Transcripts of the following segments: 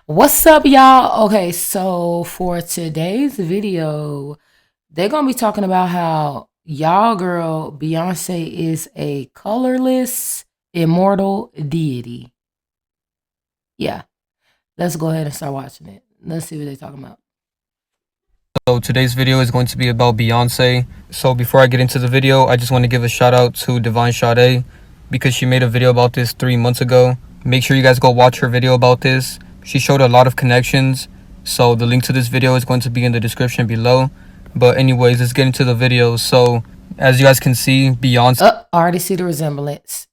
What's up, y'all? Okay, so for today's video, they're gonna be talking about how y'all girl Beyonce is a colorless immortal deity. Yeah, let's go ahead and start watching it. Let's see what they're talking about. So today's video is going to be about Beyonce. So before I get into the video, I just want to give a shout out to Divine Sade because she made a video about this 3 months ago. Make sure you guys go watch her video about this. She showed a lot of connections. So the link to this video is going to be in the description below. But anyways, let's get into the video. So as you guys can see, Beyonce's Already see the resemblance.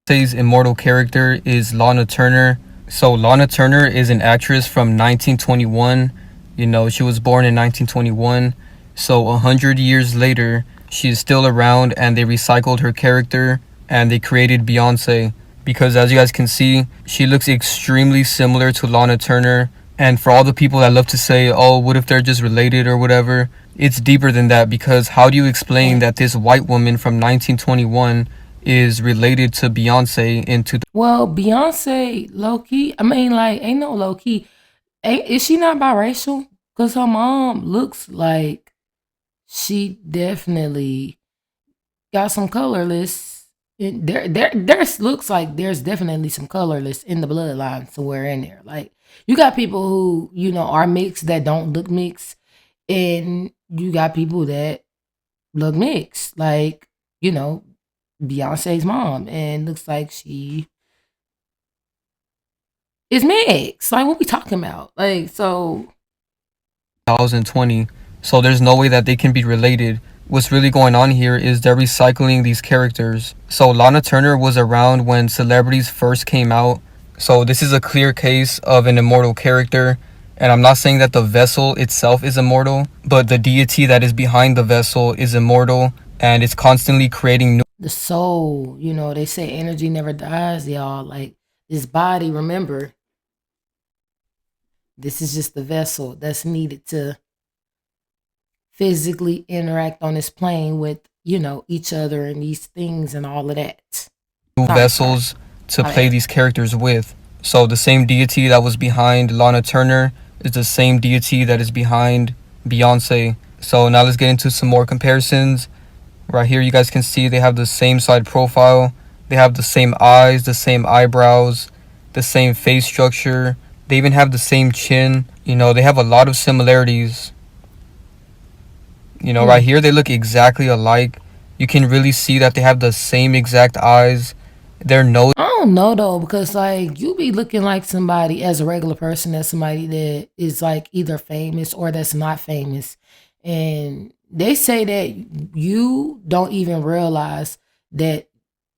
immortal character is Lana Turner. So Lana Turner is an actress from 1921. She was born in 1921. So 100 years later, she is still around and they recycled her character and they created Beyonce. Because as you guys can see, she looks extremely similar to Lana Turner. And for all the people that love to say, oh, what if they're just related or whatever? It's deeper than that, because how do you explain that this white woman from 1921 is related to Beyonce in Well, Beyonce, low key. I mean, like, ain't no low key. Is she not biracial? Cause her mom looks like she definitely got some colorless. There's looks like there's definitely some colorless in the bloodline somewhere in there. Like you got people who are mixed that don't look mixed, and you got people that look mixed. Like Beyonce's mom, and looks like she is mixed. Like what we talking about? Like so. 2020. So there's no way that they can be related. What's really going on here is they're recycling these characters. So Lana Turner was around when celebrities first came out. So this is a clear case of an immortal character. And I'm not saying that the vessel itself is immortal, but the deity that is behind the vessel is immortal, and it's constantly creating new. The soul, they say energy never dies, y'all. Like this body, remember, this is just the vessel that's needed to physically interact on this plane with, each other and these things and all of that. Sorry. Vessels to play these characters with. So the same deity that was behind Lana Turner is the same deity that is behind Beyonce. So now let's get into some more comparisons. Right here you guys can see they have the same side profile. They have the same eyes, the same eyebrows, the same face structure. They even have the same chin. They have a lot of similarities. Right here they look exactly alike. You can really see that they have the same exact eyes. Their nose. I don't know though, because like you be looking like somebody as a regular person, as somebody that is like either famous or that's not famous. And they say that you don't even realize that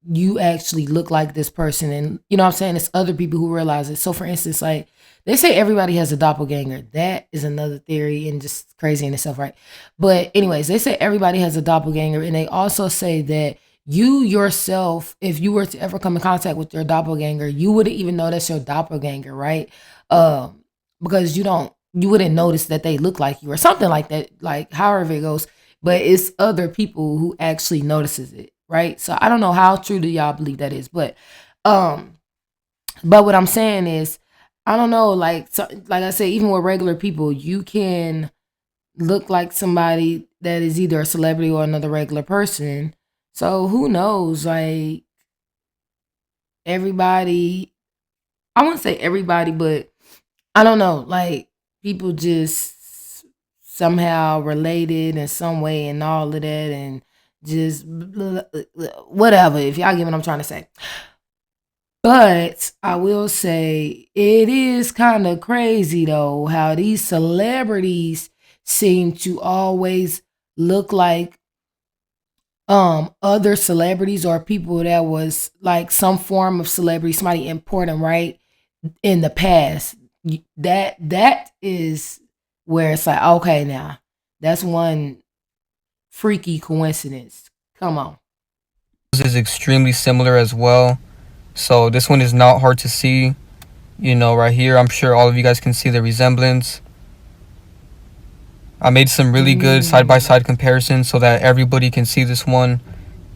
you actually look like this person. And you know what I'm saying? It's other people who realize it. So for instance, like they say everybody has a doppelganger. That is another theory and just crazy in itself, right? But anyways, they say everybody has a doppelganger. And they also say that you yourself, if you were to ever come in contact with your doppelganger, you wouldn't even know that's your doppelganger, right? Because you wouldn't notice that they look like you or something like that, like however it goes. But it's other people who actually notices it, right? So I don't know how true do y'all believe that is, um, but what I'm saying is, I don't know, like so, like I said, even with regular people, you can look like somebody that is either a celebrity or another regular person. So who knows? Like everybody, I wouldn't say everybody, but I don't know. Like people just somehow related in some way and all of that, and just whatever. If y'all get what I'm trying to say. But I will say it is kind of crazy though how these celebrities seem to always look like other celebrities or people that was like some form of celebrity, somebody important, right? In the past. That is where it's like, okay, now that's one freaky coincidence. Come on. Is extremely similar as well. So this one is not hard to see. Right here, I'm sure all of you guys can see the resemblance. I made some really good side-by-side comparisons so that everybody can see this one,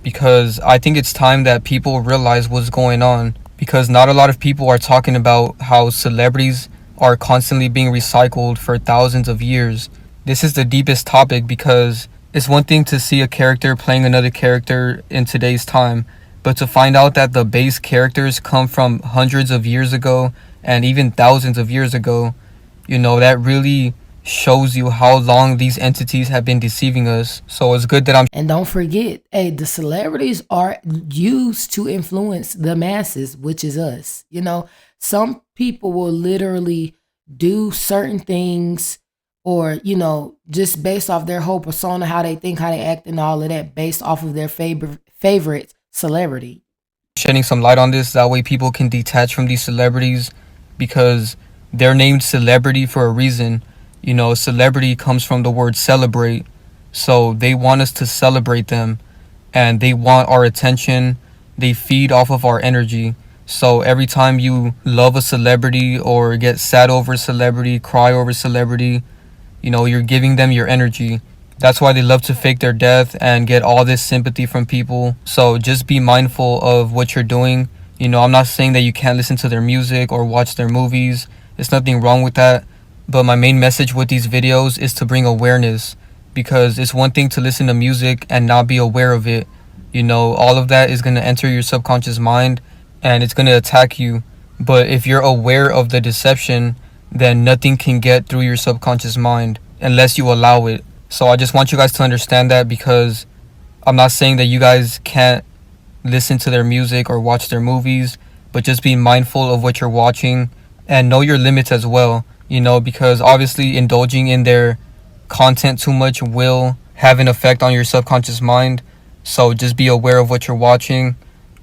because I think it's time that people realize what's going on, because not a lot of people are talking about how celebrities are constantly being recycled for thousands of years. This is the deepest topic because it's one thing to see a character playing another character in today's time, but to find out that the base characters come from hundreds of years ago and even thousands of years ago, that really shows you how long these entities have been deceiving us. So it's good that I'm. And don't forget, hey, the celebrities are used to influence the masses, which is us. Some people will literally do certain things or, just based off their whole persona, how they think, how they act, and all of that, based off of their favorite celebrity. Shedding some light on this. That way people can detach from these celebrities because they're named celebrity for a reason. Celebrity comes from the word celebrate. So they want us to celebrate them and they want our attention. They feed off of our energy. So every time you love a celebrity or get sad over a celebrity, cry over a celebrity, you're giving them your energy. That's why they love to fake their death and get all this sympathy from people. So just be mindful of what you're doing. I'm not saying that you can't listen to their music or watch their movies. There's nothing wrong with that. But my main message with these videos is to bring awareness, because it's one thing to listen to music and not be aware of it. All of that is going to enter your subconscious mind and it's going to attack you. But if you're aware of the deception, then nothing can get through your subconscious mind unless you allow it. So I just want you guys to understand that, because I'm not saying that you guys can't listen to their music or watch their movies, but just be mindful of what you're watching and know your limits as well, because obviously indulging in their content too much will have an effect on your subconscious mind. So just be aware of what you're watching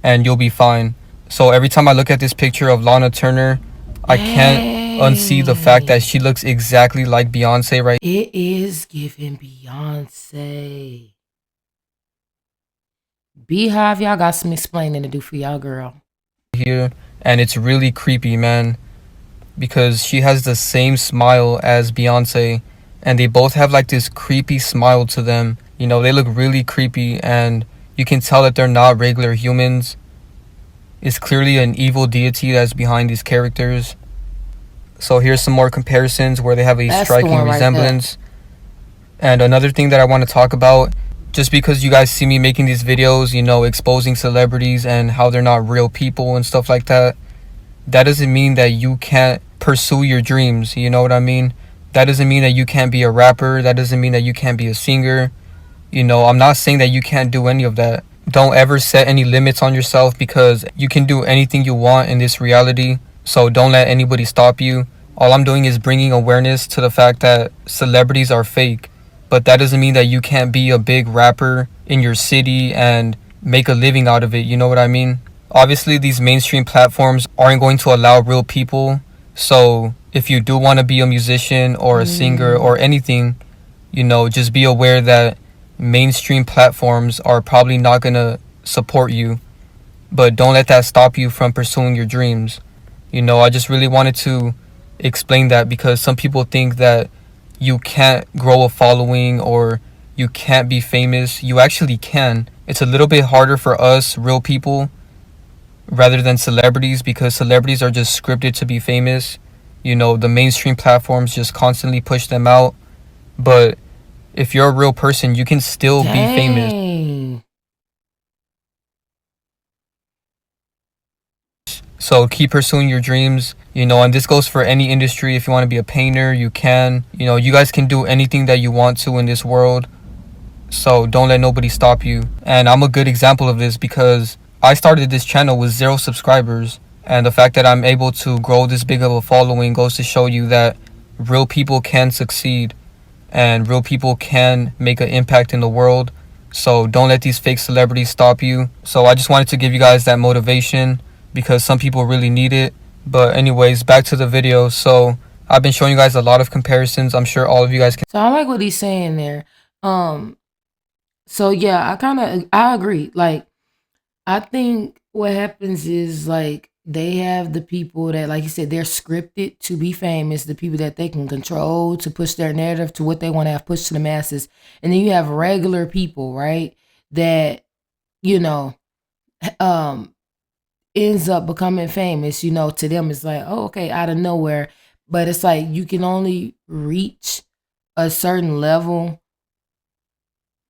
and you'll be fine. So every time I look at this picture of Lana Turner, I can't unsee the fact that she looks exactly like Beyonce right. It is giving Beyonce. Beehive, y'all got some explaining to do for y'all, girl. Here, and it's really creepy, man, because she has the same smile as Beyonce, and they both have like this creepy smile to them. They look really creepy, and you can tell that they're not regular humans. It's clearly an evil deity that's behind these characters. So here's some more comparisons where they have a striking resemblance. And another thing that I want to talk about, just because you guys see me making these videos, exposing celebrities and how they're not real people and stuff like that, that doesn't mean that you can't pursue your dreams. You know what I mean? That doesn't mean that you can't be a rapper. That doesn't mean that you can't be a singer. I'm not saying that you can't do any of that. Don't ever set any limits on yourself, because you can do anything you want in this reality. So don't let anybody stop you. All I'm doing is bringing awareness to the fact that celebrities are fake. But that doesn't mean that you can't be a big rapper in your city and make a living out of it. You know what I mean? Obviously, these mainstream platforms aren't going to allow real people. So if you do want to be a musician or a singer or anything, just be aware that mainstream platforms are probably not going to support you. But don't let that stop you from pursuing your dreams. I just really wanted to explain that, because some people think that you can't grow a following or you can't be famous. You actually can. It's a little bit harder for us real people rather than celebrities, because celebrities are just scripted to be famous. The mainstream platforms just constantly push them out. But if you're a real person, you can still be famous. So keep pursuing your dreams, and this goes for any industry. If you want to be a painter, you can. You guys can do anything that you want to in this world. So don't let nobody stop you. And I'm a good example of this, because I started this channel with 0 subscribers. And the fact that I'm able to grow this big of a following goes to show you that real people can succeed and real people can make an impact in the world. So don't let these fake celebrities stop you. So I just wanted to give you guys that motivation, because some people really need it. But anyways, back to the video. So I've been showing you guys a lot of comparisons. I'm sure all of you guys can. So I like what he's saying there. So yeah, I agree. Like, I think what happens is, like, they have the people that, like you said, they're scripted to be famous, the people that they can control to push their narrative to what they want to have pushed to the masses. And then you have regular people, right? That, ends up becoming famous. To them it's like, oh, okay, out of nowhere. but it's like you can only reach a certain level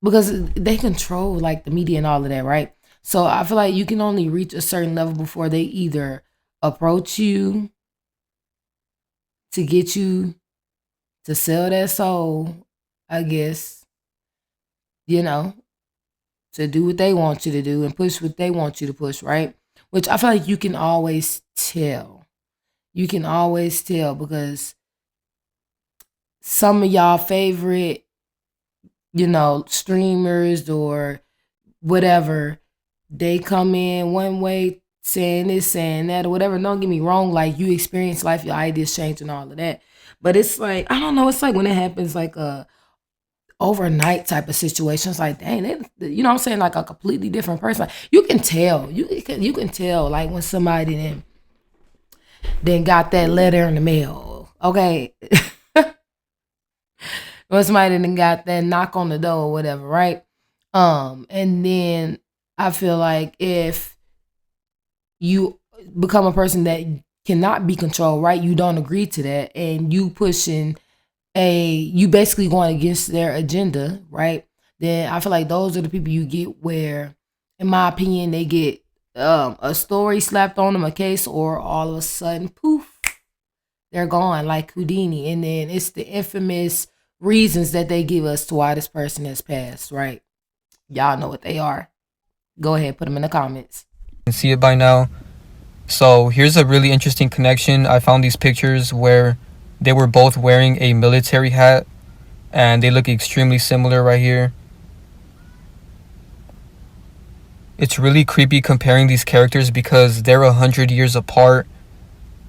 because they control like the media and all of that, right? So I feel like you can only reach a certain level before they either approach you to get you to sell their soul, I guess, you know, to do what they want you to do and push what they want you to push, right? Which I feel like you can always tell. You can always tell because some of y'all favorite, streamers or whatever, they come in one way saying this, saying that, or whatever. Don't get me wrong, like you experience life, your ideas change and all of that. But it's like, I don't know, it's like when it happens like a overnight type of situations, like dang, you know what I'm saying, like a completely different person. Like, you can tell. You can tell like when somebody then got that letter in the mail. Okay. When somebody then got that knock on the door or whatever, right? And then I feel like if you become a person that cannot be controlled, right? You don't agree to that, and you basically going against their agenda, right? Then I feel like those are the people you get where, in my opinion, they get a story slapped on them, a case, or all of a sudden, poof, they're gone like Houdini. And then it's the infamous reasons that they give us to why this person has passed, right? Y'all know what they are. Go ahead, put them in the comments. You can see it by now. So here's a really interesting connection. I found these pictures where they were both wearing a military hat, and they look extremely similar right here. It's really creepy comparing these characters because they're 100 years apart,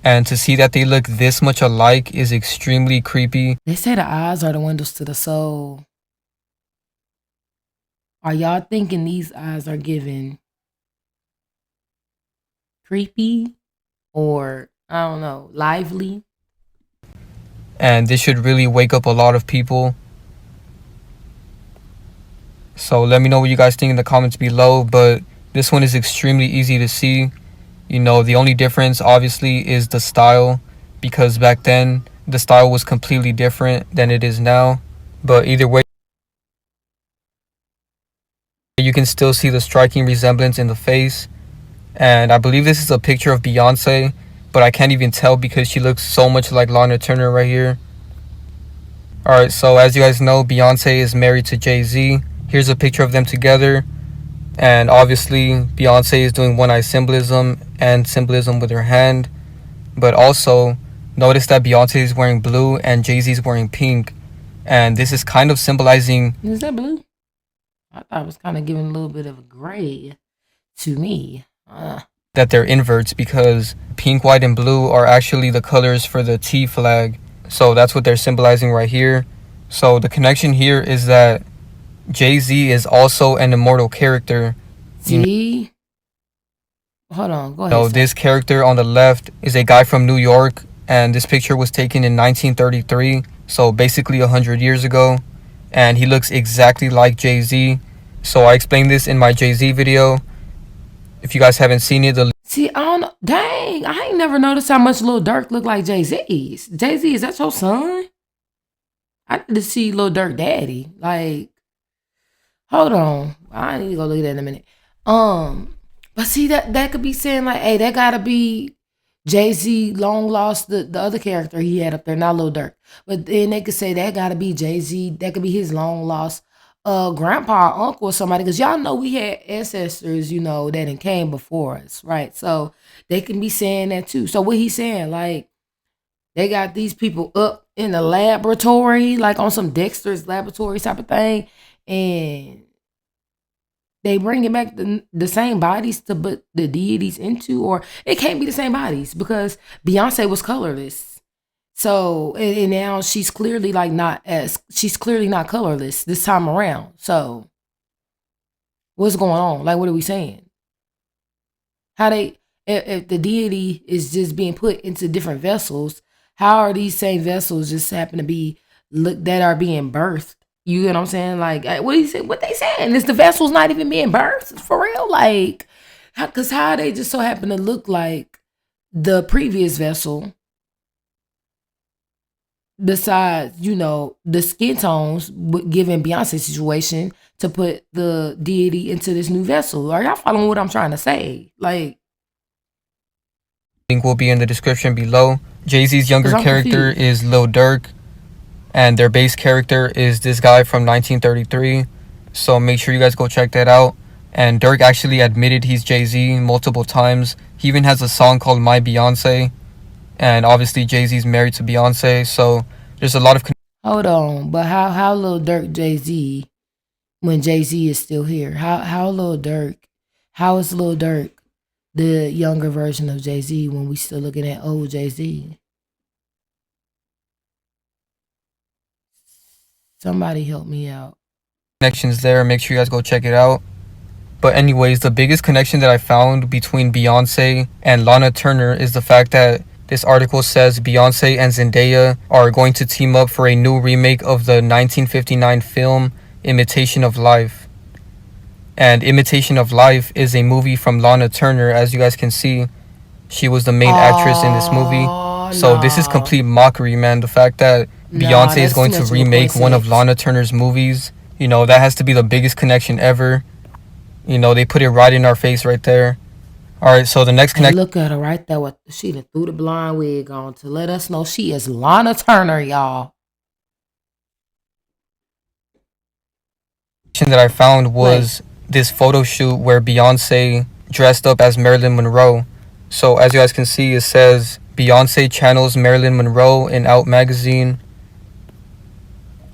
and to see that they look this much alike is extremely creepy. They say the eyes are the windows to the soul. Are y'all thinking these eyes are giving creepy or, I don't know, lively? And this should really wake up a lot of people. So let me know what you guys think in the comments below, but this one is extremely easy to see. The only difference obviously is the style, because back then the style was completely different than it is now. But either way, you can still see the striking resemblance in the face. And I believe this is a picture of Beyonce, but I can't even tell because she looks so much like Lana Turner right here. Alright, so as you guys know, Beyonce is married to Jay-Z. Here's a picture of them together. And obviously, Beyonce is doing one-eye symbolism and symbolism with her hand. But also, notice that Beyonce is wearing blue and Jay-Z is wearing pink. And this is kind of symbolizing... Is that blue? I thought it was kind of giving a little bit of a gray to me. That they're inverts, because pink, white, and blue are actually the colors for the T flag. So that's what they're symbolizing right here. So the connection here is that Jay-Z is also an immortal character. See? Hold on, go ahead. So this character on the left is a guy from New York, and this picture was taken in 1933, so basically 100 years ago, and he looks exactly like Jay-Z. So I explained this in my Jay-Z video. If you guys haven't seen it, see, I don't know. Dang, I ain't never noticed how much Lil Durk look like Jay-Z's. Jay-Z, is that your son? I need to see Lil Durk daddy. Like, hold on. I need to go look at that in a minute. But see, that could be saying like, hey, that gotta be Jay-Z long lost the other character he had up there, not Lil Durk. But then they could say that gotta be Jay-Z. That could be his long lost grandpa, uncle, or somebody. Because y'all know we had ancestors, that came before us, right? So they can be saying that too. So what he's saying, like, they got these people up in the laboratory, like on some Dexter's laboratory type of thing, and they bringing back the same bodies to put the deities into, or it can't be the same bodies because Beyonce was colorless. So and now she's clearly not colorless this time around. So what's going on? Like, what are we saying? How if the deity is just being put into different vessels, how are these same vessels just happen to be that are being birthed? You get what I'm saying? Like, what they saying? Is the vessels not even being birthed for real? Like, because how they just so happen to look like the previous vessel? besides, the skin tones, given Beyonce's situation, to put the deity into this new vessel. Are y'all following what I'm trying to say? Like, Link will be in the description below. Jay-Z's because younger I'm character confused. is Lil Durk, and their base character is this guy from 1933. So make sure you guys go check that out. And Durk actually admitted he's Jay-Z multiple times. He even has a song called My Beyonce. And obviously Jay-Z's married to Beyonce, so there's a lot of Hold on, but how Lil Durk Jay Z when Jay Z is still here? How Lil Durk? How is Lil Durk the younger version of Jay Z when we still looking at old Jay Z? Somebody help me out. connections there. Make sure you guys go check it out. But anyways, the biggest connection that I found between Beyonce and Lana Turner is the fact that this article says Beyonce and Zendaya are going to team up for a new remake of the 1959 film Imitation of Life. And Imitation of Life is a movie from Lana Turner. As you guys can see, she was the main actress in this movie. Oh So this is no, complete mockery, man. The fact that no, Beyonce is that's too going to much of a remake one of coincidence. Lana Turner's movies, that has to be the biggest connection ever. They put it right in our face right there. All right, so the next And connection look at her right there. With she done threw the blonde wig on to let us know she is Lana Turner, y'all. that I found Wait, was this photo shoot where Beyonce dressed up as Marilyn Monroe. So as you guys can see, it says Beyonce channels Marilyn Monroe in Out magazine.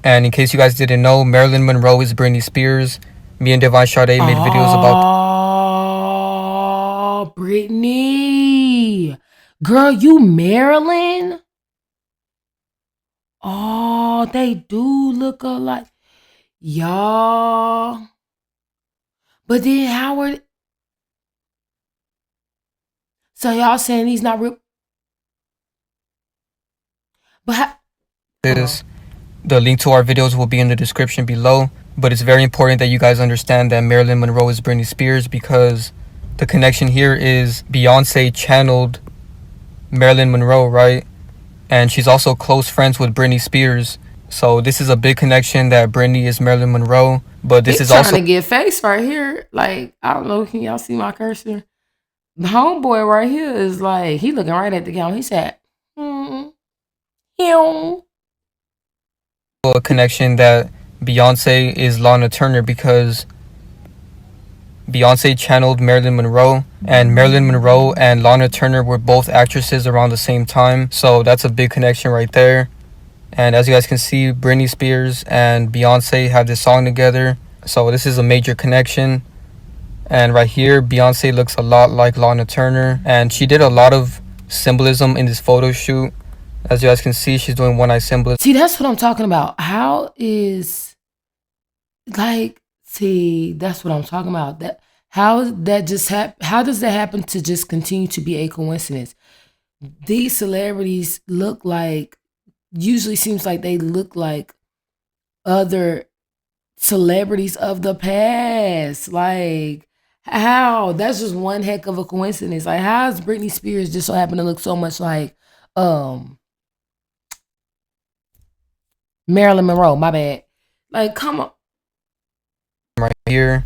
And in case you guys didn't know, Marilyn Monroe is Britney Spears. Me and Devon Sade made videos about. oh, Brittany, girl, you Marilyn? Oh, they do look alike, y'all. But then Howard, so y'all saying he's not real? But hold on. This. The link to our videos will be in the description below. But it's very important that you guys understand that Marilyn Monroe is Britney Spears, because the connection here is Beyonce channeled Marilyn Monroe, right? And she's also close friends with Britney Spears. So this is a big connection that Britney is Marilyn Monroe. But this He is trying also to get face right here. Like, I don't know. Can y'all see my cursor? The homeboy right here is like, he looking right at the camera. He said, hmm, him. a connection that Beyonce is Lana Turner, because Beyonce channeled Marilyn Monroe, and Marilyn Monroe and Lana Turner were both actresses around the same time. So that's a big connection right there. And as you guys can see, Britney Spears and Beyonce have this song together. So this is a major connection. And right here, Beyonce looks a lot like Lana Turner. And she did a lot of symbolism in this photo shoot. As you guys can see, she's doing one eye symbolism. See, that's what I'm talking about. How is, like, see, that's what I'm talking about. That how that just how does that happen to just continue to be a coincidence? These celebrities look like, usually seems like they look like other celebrities of the past. Like, how? That's just one heck of a coincidence. Like, how is Britney Spears just so happen to look so much like um Marilyn Monroe? My bad. Like, come on. Right here.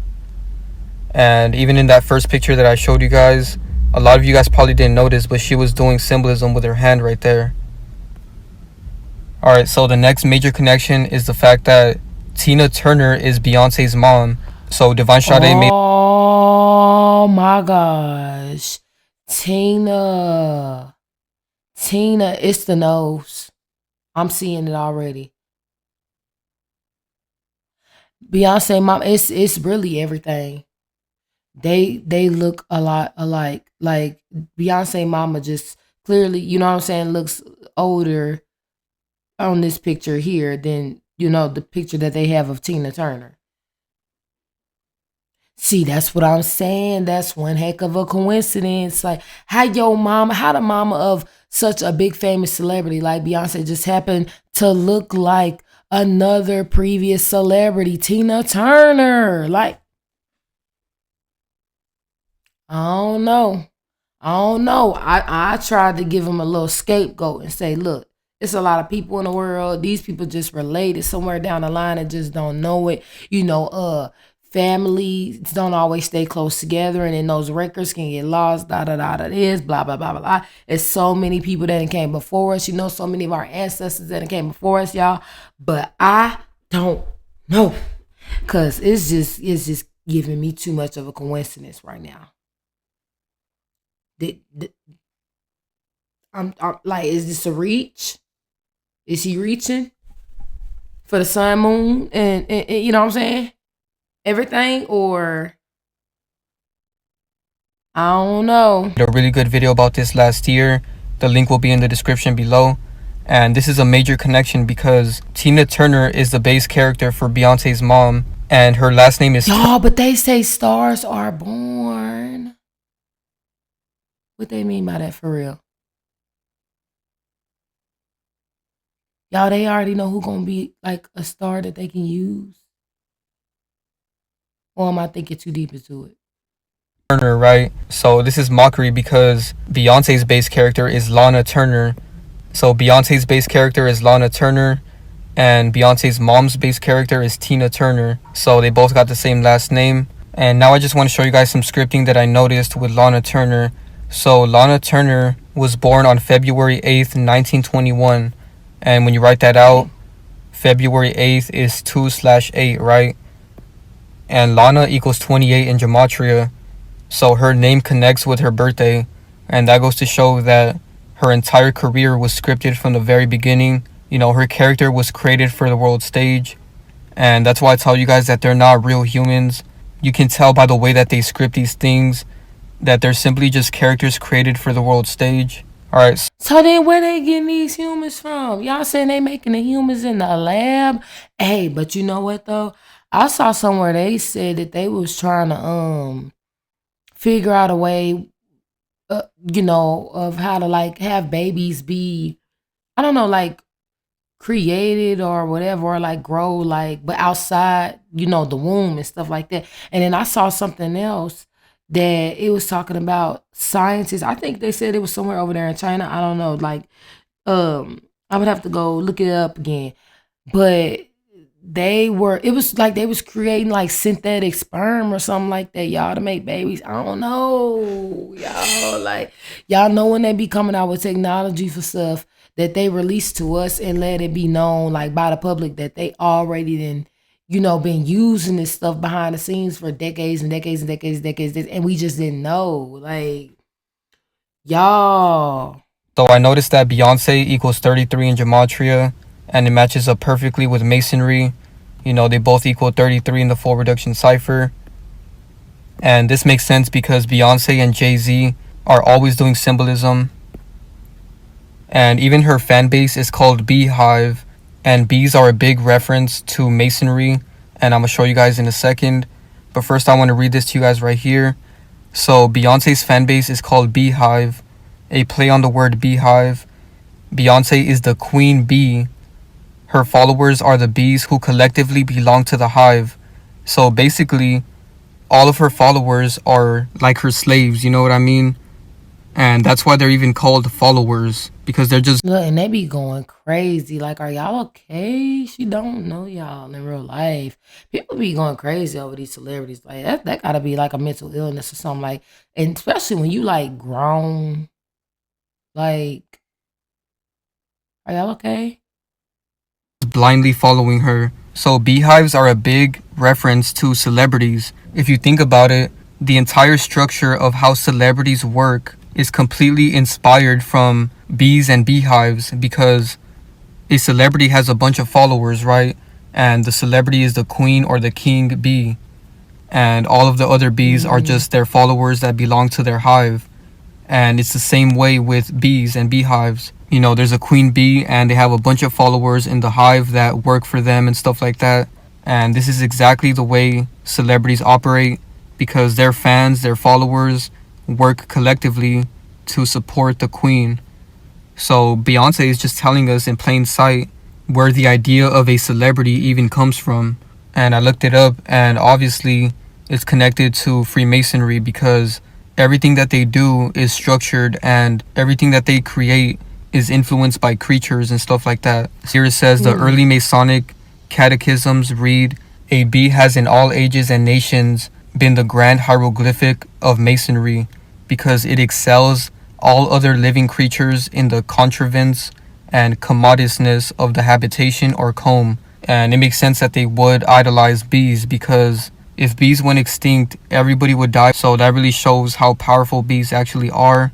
And even in that first picture that I showed you guys, a lot of you guys probably didn't notice, but she was doing symbolism with her hand right there. Alright, so the next major connection is the fact that Tina Turner is Beyonce's mom. So Devon Sade made. Oh my gosh. Tina. Tina, it's the nose. I'm seeing it already. Beyonce mom, it's really everything. They look a lot alike. Like, Beyonce mama just clearly, you know what I'm saying, looks older on this picture here than, the picture that they have of Tina Turner. See, that's what I'm saying. That's one heck of a coincidence. Like, how the mama of such a big famous celebrity like Beyonce just happened to look like another previous celebrity, Tina Turner. Like, I don't know. I don't know. I tried to give him a little scapegoat and say, look, It's a lot of people in the world. These people just related somewhere down the line and just don't know it. You know, families don't always stay close together, and then those records can get lost. Da da da da. This blah blah blah blah blah. It's so many people that came before us. You know, so many of our ancestors that came before us, y'all. But I don't know, cause it's just giving me too much of a coincidence right now. I'm like, is this a reach? Is he reaching for the sun, moon, and you know what I'm saying? Everything, or I don't know. A really good video about this last year. The link will be in the description below. And this is a major connection because Tina Turner is the base character for Beyonce's mom, and her last name is Y'all, but they say stars are born. What they mean by that for real? Y'all, they already know who gonna be like a star that they can use. Or am I thinking too deep into it? Turner, right? So this is mockery because Beyonce's base character is Lana Turner. So Beyonce's base character is Lana Turner, and Beyonce's mom's base character is Tina Turner. So they both got the same last name. And now I just want to show you guys some scripting that I noticed with Lana Turner. So Lana Turner was born on February 8th, 1921. And when you write that out, February 8th is 2/8, right? And Lana equals 28 in gematria. So her name connects with her birthday. And that goes to show that her entire career was scripted from the very beginning. You know, her character was created for the world stage. And that's why I tell you guys that they're not real humans. You can tell by the way that they script these things that they're simply just characters created for the world stage. Alright. So then where they getting these humans from? Y'all saying they making the humans in the lab? Hey, but you know what though? I saw somewhere they said that they was trying to figure out a way, you know, of how to like have babies be, I don't know, like created or whatever, or like grow like, but outside, you know, the womb and stuff like that. And then I saw something else that it was talking about scientists. I think they said it was somewhere over there in China. I don't know. Like, I would have to go look it up again. But it was like they was creating like synthetic sperm or something like that, y'all, to make babies. I don't know. Y'all, like, y'all know when they be coming out with technology for stuff that they release to us and let it be known like by the public that they already then, you know, been using this stuff behind the scenes for decades and decades and decades and decades, and we just didn't know. Like, y'all. So I noticed that Beyonce equals 33 in gematria, and it matches up perfectly with masonry. You know, they both equal 33 in the full reduction cipher. And this makes sense because Beyonce and Jay-Z are always doing symbolism. And even her fan base is called Beehive, and bees are a big reference to masonry, and I'm going to show you guys in a second. But first I want to read this to you guys right here. So Beyonce's fan base is called Beehive, a play on the word beehive. Beyonce is the queen bee. Her followers are the bees who collectively belong to the hive. So basically, all of her followers are like her slaves, you know what I mean? And that's why they're even called followers, because they're just... Look, and they be going crazy. Like, are y'all okay? She don't know y'all in real life. People be going crazy over these celebrities. Like, that gotta be like a mental illness or something. Like, and especially when you like grown. Like, are y'all okay? blindly following her. So beehives are a big reference to celebrities. If you think about it, the entire structure of how celebrities work is completely inspired from bees and beehives, because a celebrity has a bunch of followers, right? And the celebrity is the queen or the king bee, and all of the other bees are just their followers that belong to their hive. And it's the same way with bees and beehives. You know, there's a queen bee and they have a bunch of followers in the hive that work for them and stuff like that. And this is exactly the way celebrities operate, because their fans, their followers, work collectively to support the queen. So Beyonce is just telling us in plain sight where the idea of a celebrity even comes from. And I looked it up, and obviously it's connected to Freemasonry, because everything that they do is structured, and everything that they create is influenced by creatures and stuff like that. Here it says the Mm. early Masonic catechisms read, a bee has in all ages and nations been the grand hieroglyphic of masonry because it excels all other living creatures in the contrivance and commodiousness of the habitation or comb. And it makes sense that they would idolize bees because if bees went extinct, everybody would die. So that really shows how powerful bees actually are.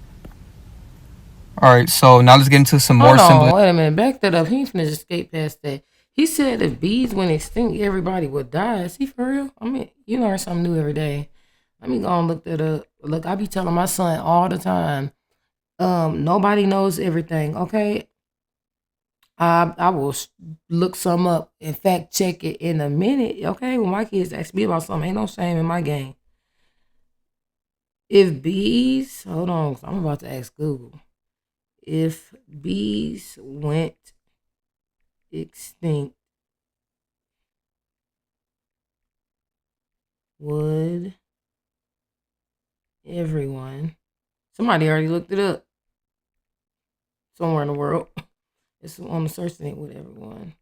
Alright, so now let's get into some more Hold on, symbolism. wait a minute. Back that up. He ain't finna just skate past that. He said if bees went extinct, everybody would die. Is he for real? I mean, you learn something new every day. Let me go and look that up. Look, I be telling my son all the time. Nobody knows everything. Okay, I will look some up and fact check it in a minute. Okay, when my kids ask me about something, ain't no shame in my game. If bees, hold on, I'm about to ask Google. If bees went extinct, would everyone? Somebody already looked it up somewhere in the world. It's on the search thing with everyone.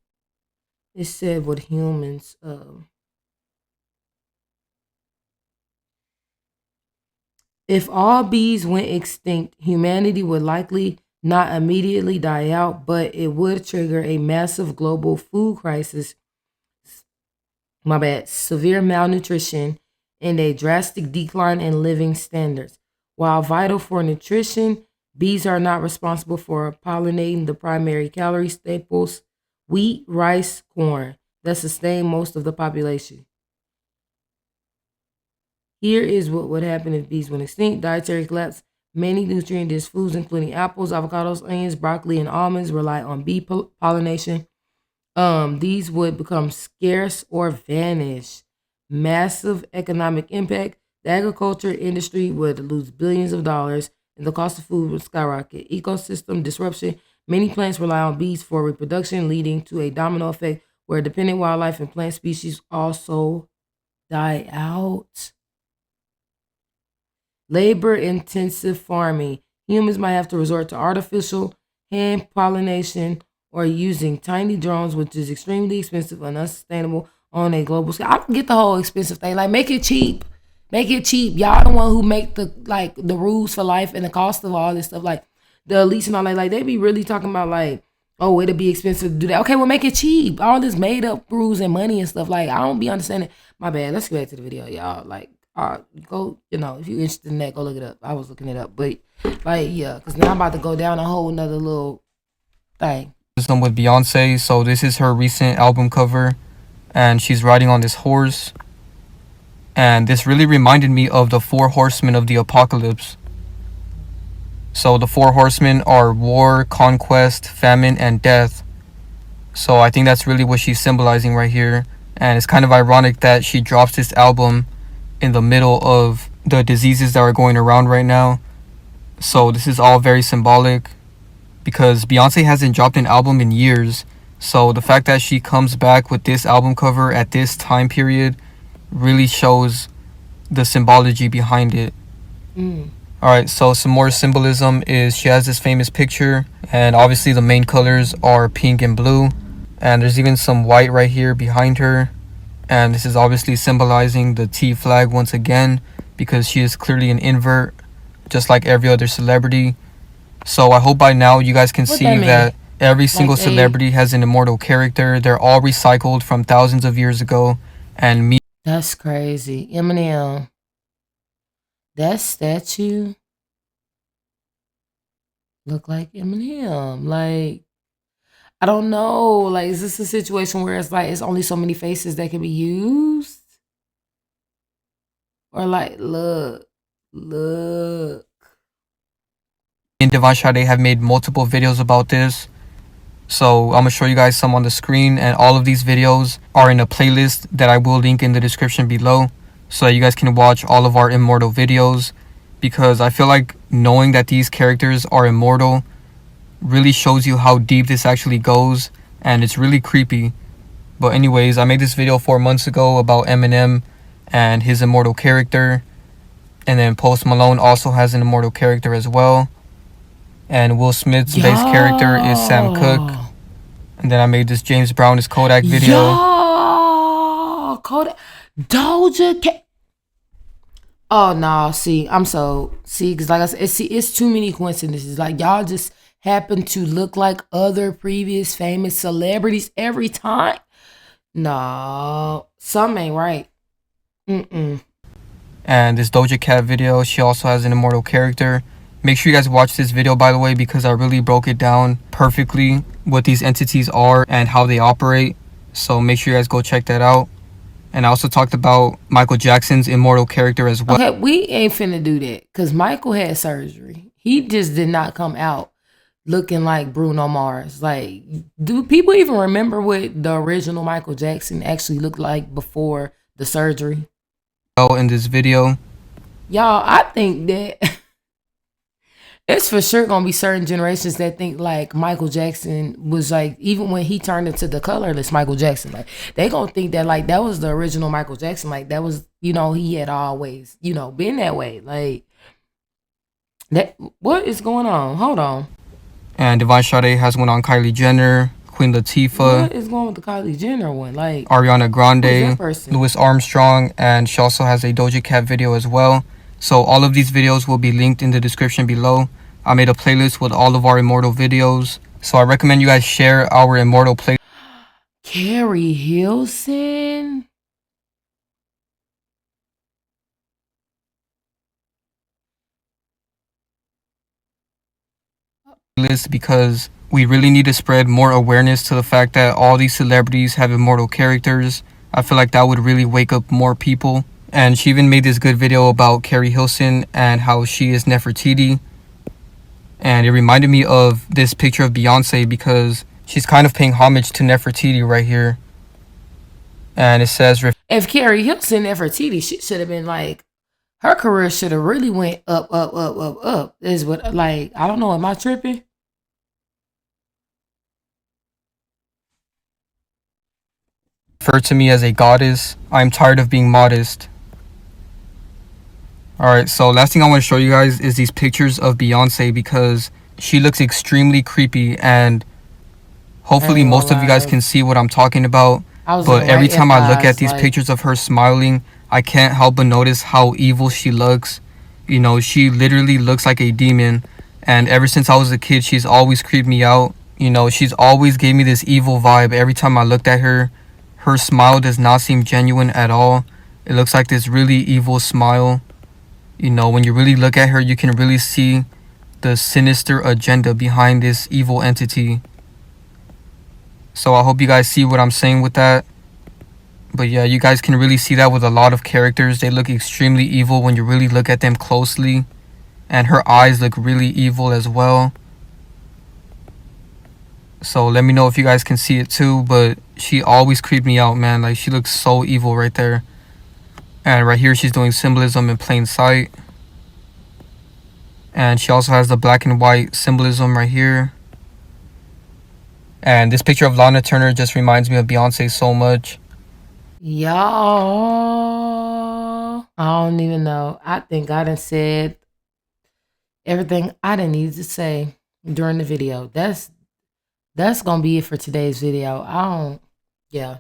It said would humans if all bees went extinct, humanity would likely not immediately die out, but it would trigger a massive global food crisis, severe malnutrition, and a drastic decline in living standards. While vital for nutrition, bees are not responsible for pollinating the primary calorie staples wheat, rice, corn that sustain most of the population. Here is what would happen if bees went extinct. Dietary collapse. Many nutrient-dense foods, including apples, avocados, onions, broccoli, and almonds, rely on bee pollination. These would become scarce or vanish. Massive economic impact. The agriculture industry would lose billions of dollars, and the cost of food would skyrocket. Ecosystem disruption. Many plants rely on bees for reproduction, leading to a domino effect where dependent wildlife and plant species also die out. Labor intensive farming. Humans might have to resort to artificial hand pollination or using tiny drones, which is extremely expensive and unsustainable on a global scale. I get the whole expensive thing. Like, make it cheap. Make it cheap. Y'all the one who make the rules for life and the cost of all this stuff. Like the elites and all that. Like they be really talking about like, oh, it'll be expensive to do that. Okay, well make it cheap. All this made up rules and money and stuff. Like I don't be understanding. My bad. Let's get back to the video, y'all. Like go, if you're interested in that, go look it up. I was looking it up, but like, yeah, because now I'm about to go down a whole nother little thing. With Beyonce. So this is her recent album cover, and she's riding on this horse. And this really reminded me of the 4 horsemen of the apocalypse. So the 4 horsemen are war, conquest, famine, and death. So I think that's really what she's symbolizing right here. And it's kind of ironic that she drops this album in the middle of the diseases that are going around right now. So this is all very symbolic because Beyonce hasn't dropped an album in years. So the fact that she comes back with this album cover at this time period really shows the symbology behind it. Alright, so some more symbolism is she has this famous picture, and obviously the main colors are pink and blue, and there's even some white right here behind her, and this is obviously symbolizing the T flag once again because she is clearly an invert just like every other celebrity. So I hope by now you guys can see that every single celebrity has an immortal character. They're all recycled from thousands of years ago, and me. That's crazy. Eminem. That statue look like Eminem. Like, I don't know. Like, is this a situation where it's like it's only so many faces that can be used? Or like, look. And Devon Sade have made multiple videos about this. So I'm gonna show you guys some on the screen, and all of these videos are in a playlist that I will link in the description below so that you guys can watch all of our immortal videos, because I feel like knowing that these characters are immortal really shows you how deep this actually goes, and it's really creepy. But anyways, I made this video 4 months ago about Eminem and his immortal character, and then Post Malone also has an immortal character as well. And Will Smith's base character is Sam Cooke. Y'all. And then I made this James Brown is Kodak video. Y'all. Kodak. Doja Cat. Oh no, see, because like I said, it's too many coincidences. Like y'all just happen to look like other previous famous celebrities every time. No, something ain't right. And this Doja Cat video, she also has an immortal character. Make sure you guys watch this video, by the way, because I really broke it down perfectly what these entities are and how they operate. So make sure you guys go check that out. And I also talked about Michael Jackson's immortal character as well. Okay, we ain't finna do that because Michael had surgery. He just did not come out looking like Bruno Mars. Like, do people even remember what the original Michael Jackson actually looked like before the surgery? In this video, Y'all, I think that it's for sure gonna be certain generations that think like Michael Jackson was like, even when he turned into the colorless Michael Jackson, like they gonna think that like that was the original Michael Jackson, like that was, you know, he had always, you know, been that way. Like that, what is going on? Hold on. And Divine Sade has one on Kylie Jenner, Queen Latifah. What is going with the Kylie Jenner one? Like Ariana Grande, person? Louis Armstrong, and she also has a Doja Cat video as well. So all of these videos will be linked in the description below. I made a playlist with all of our immortal videos. So I recommend you guys share our immortal playlist. Carrie Hilson? Because we really need to spread more awareness to the fact that all these celebrities have immortal characters. I feel like that would really wake up more people. And she even made this good video about Carrie Hilson and how she is Nefertiti. And it reminded me of this picture of Beyonce because she's kind of paying homage to Nefertiti right here. And it says, if Carrie Hilson Nefertiti, she should have been like, her career should have really went up, up, up, up, up. Is what, like, I don't know, am I tripping? refer to me as a goddess. I'm tired of being modest. Alright, so last thing I want to show you guys is these pictures of Beyonce because she looks extremely creepy, and hopefully most of you guys can see what I'm talking about. But every time I look at these pictures of her smiling, I can't help but notice how evil she looks. You know, she literally looks like a demon. And ever since I was a kid, she's always creeped me out. You know, she's always gave me this evil vibe every time I looked at her. Her smile does not seem genuine at all. It looks like this really evil smile. You know, when you really look at her, you can really see the sinister agenda behind this evil entity. So I hope you guys see what I'm saying with that. But yeah, you guys can really see that with a lot of characters. They look extremely evil when you really look at them closely. And her eyes look really evil as well. So let me know if you guys can see it too. But she always creeped me out, man. Like, she looks so evil right there. And right here, she's doing symbolism in plain sight. And she also has the black and white symbolism right here. And this picture of Lana Turner just reminds me of Beyonce so much. Y'all, I don't even know. I think I done said everything I didn't need to say during the video. That's gonna be it for today's video. Yeah.